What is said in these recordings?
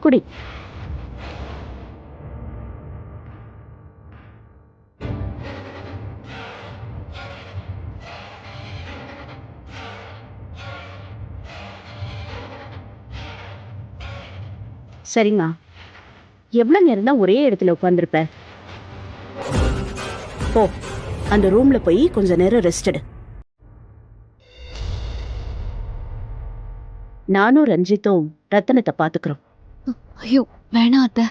குடி. சரிம்மா, எவ்வளவு நேரம் தான் ஒரே இடத்துல உட்காந்துருப்ப? போ, அந்த ரூம்ல போய் கொஞ்ச நேரம் ரெஸ்ட் எடு. நானும் ரஞ்சித்தும் ரத்தனத்தை பாத்துக்கிறோம். ஐயோ வேணாம் அத்தை,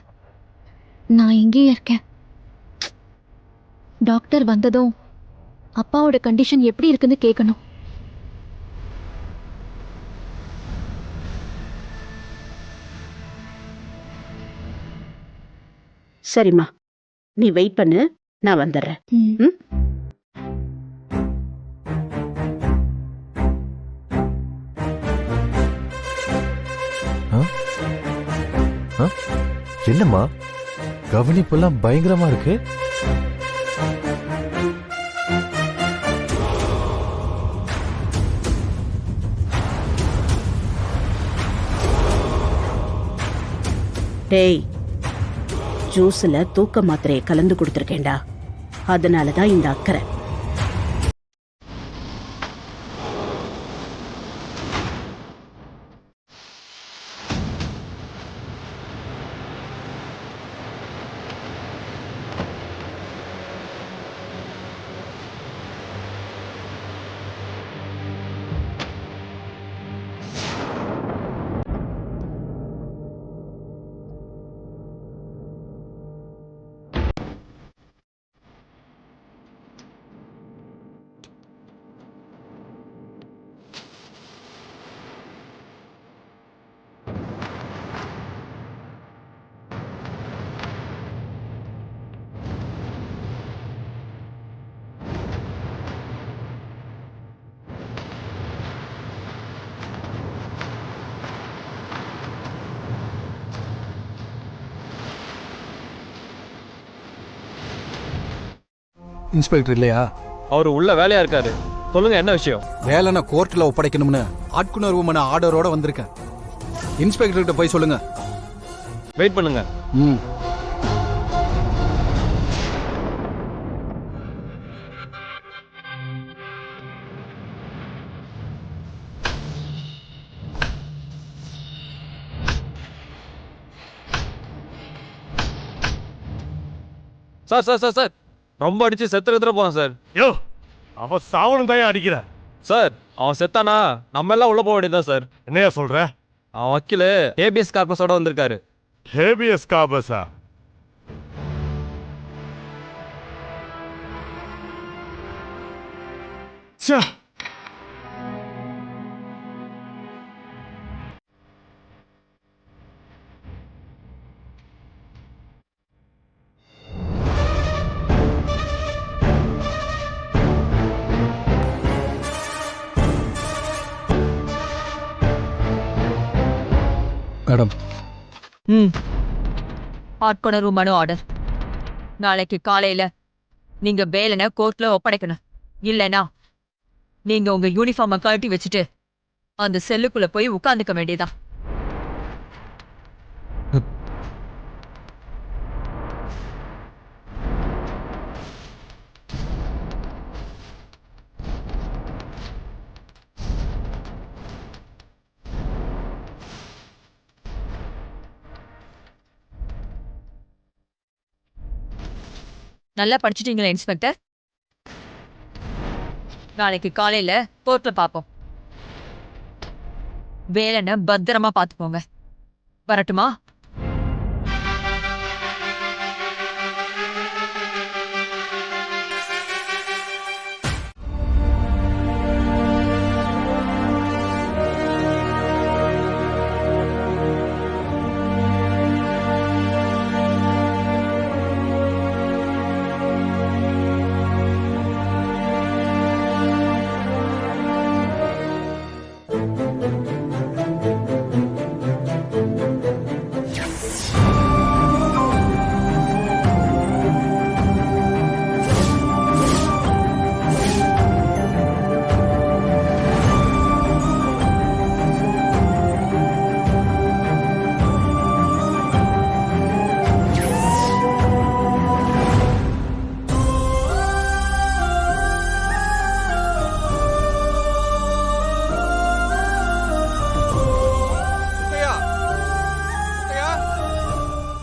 நான் இங்கேயே இருக்கேன். டாக்டர் வந்ததும் அப்பாவோட கண்டிஷன் எப்படி இருக்குன்னு கேட்கணும். சரிம்மா, நீ வெயிட் பண்ணு, நான் வந்துடுறேன். ம்? என்னம்மா கவனிப்பெல்லாம் பயங்கரமா இருக்கு. டேய், ஜூஸ்ல தூக்க மாத்திரையை கலந்து கொடுத்துருக்கேன்டா, அதனாலதான் இந்த அக்கறை. இன்ஸ்பெக்டர் இல்லையா? அவர் உள்ள வேலையா இருக்காரு. சொல்லுங்க, என்ன விஷயம்? வேலை நான் கோர்ட்ல ஒப்படைக்கணும்னு ஆட்குணர்வுமான ஆர்டரோட வந்திருக்கேன். இன்ஸ்பெக்டர் கிட்ட போய் சொல்லுங்க. வெயிட் பண்ணுங்க. ம். சார் சார் சார் சார், ரொம்ப அடிச்சு செத்துற போவான் சார். யோ, அவன் சாவணும் தான் அடிக்கிற. சார், அவன் செத்தானா நம்ம எல்லாம் உள்ள போக வேண்டியதுதான் சார். என்னையா சொல்ற? அவன் வக்கீலு ஏபிஎஸ் கார்பஸோட வந்திருக்காரு. ஹேபியஸ் கார்பஸா? ச்சே, மேடம். ஆட்கொணர்வு மனு ஆர்டர். நாளைக்கு காலையில நீங்க பேலனை கோர்ட்ல ஒப்படைக்கணும். இல்லைனா நீங்க உங்க யூனிஃபார்மை கழட்டி வச்சுட்டு அந்த செல்லுக்குள்ள போய் உட்கார்ந்துக்க வேண்டியதான். நல்லா படிச்சிட்டீங்களா இன்ஸ்பெக்டர்? நாளைக்கு காலையில கோர்ட்ல பாப்போம். வேலனை பத்திரமா பாத்துக்கோங்க. வரட்டுமா?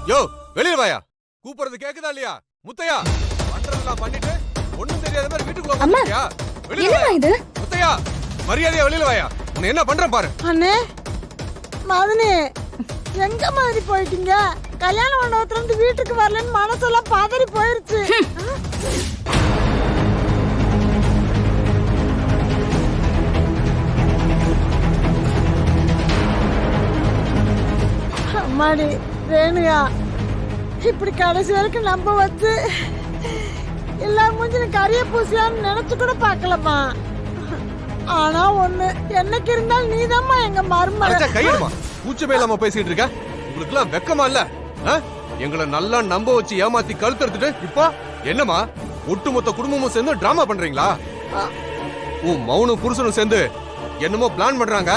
யோ வெளியில வாயா. கூப்பிடுறது கேக்குதா இல்லையா? முத்தையா பண்றதெல்லாம் பண்ணிட்டு ஒண்ணும் தெரியாத மாதிரி வீட்டுக்குள்ள வந்துட்டியா? வெளியில வாயா. இது முத்தையா மரியாதையா வெளியில வாயா. உன்னை என்ன பண்றேன் பாரு. அண்ணே மதனி எங்க மாதிரி போயிட்டீங்க? கல்யாண மண்டபத்துல இருந்து வீட்டுக்கு வரலன்னு மனசெல்லாம் பதறி போயிருச்சு. அம்மாடி ரேணுகா, இப்படி கடைசி வரைக்கும் நம்ப வச்சு எல்லாரும் மூஞ்சில கரிய பூசியான்னு நினைச்சு கூட பாக்கலம்மா. ஆனா ஒண்ணு, என்னைக்கு இருந்தாலும் நீதாம்மா எங்க மருமக. கையிடுமா கூச்சமே இல்லாம பேசிட்டு இருக்க. உங்களுக்கு எல்லாம் வெக்கமா இல்ல? எங்களை நல்லா நம்ப வச்சு ஏமாத்தி கழுத்தெடுத்துட்டு இப்ப என்னமா ஒட்டுமொத்த குடும்பமும் சேர்ந்து டிராமா பண்றீங்களா? உன் மௌனும் புருஷனும் சேர்ந்து என்னமோ பிளான் பண்றாங்க.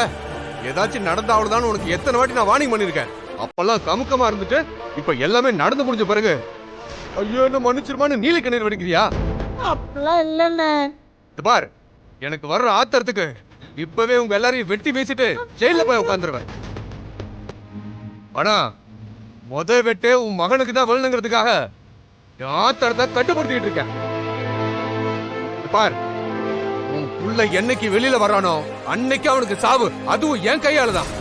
ஏதாச்சும் நடந்தாவதுதான் உனக்கு எத்தனை வாட்டி நான் வார்னிங் பண்ணிருக்கேன். அப்பெல்லாம் கமுக்கமா இருந்துட்டு இப்ப எல்லாமே நடந்து முடிஞ்ச பிறகு ஐயோ என்ன மன்னிச்சிருமான்னு நீலி கண்ணீர் வடிக்கிறியா? அப்படிலாம் இல்லண்ணே. பார், எனக்கு வர்ற ஆத்திரத்துக்கு இப்பவே உங்க எல்லாரையும் வெட்டி வீசிட்டு ஜெயில போய் உட்காந்துருவேன். ஆனா முத வெட்டே உன் மகனுக்கு தான் விழுந்துங்கிறதுக்காக என் ஆத்திரத்தை கட்டுப்படுத்திட்டு இருக்கேன். பார், உன் புள்ள என்னைக்கு வெளியில வர்றானோ அன்னைக்கு அவனுக்கு சாவு, அதுவும் என் கையாலதான்.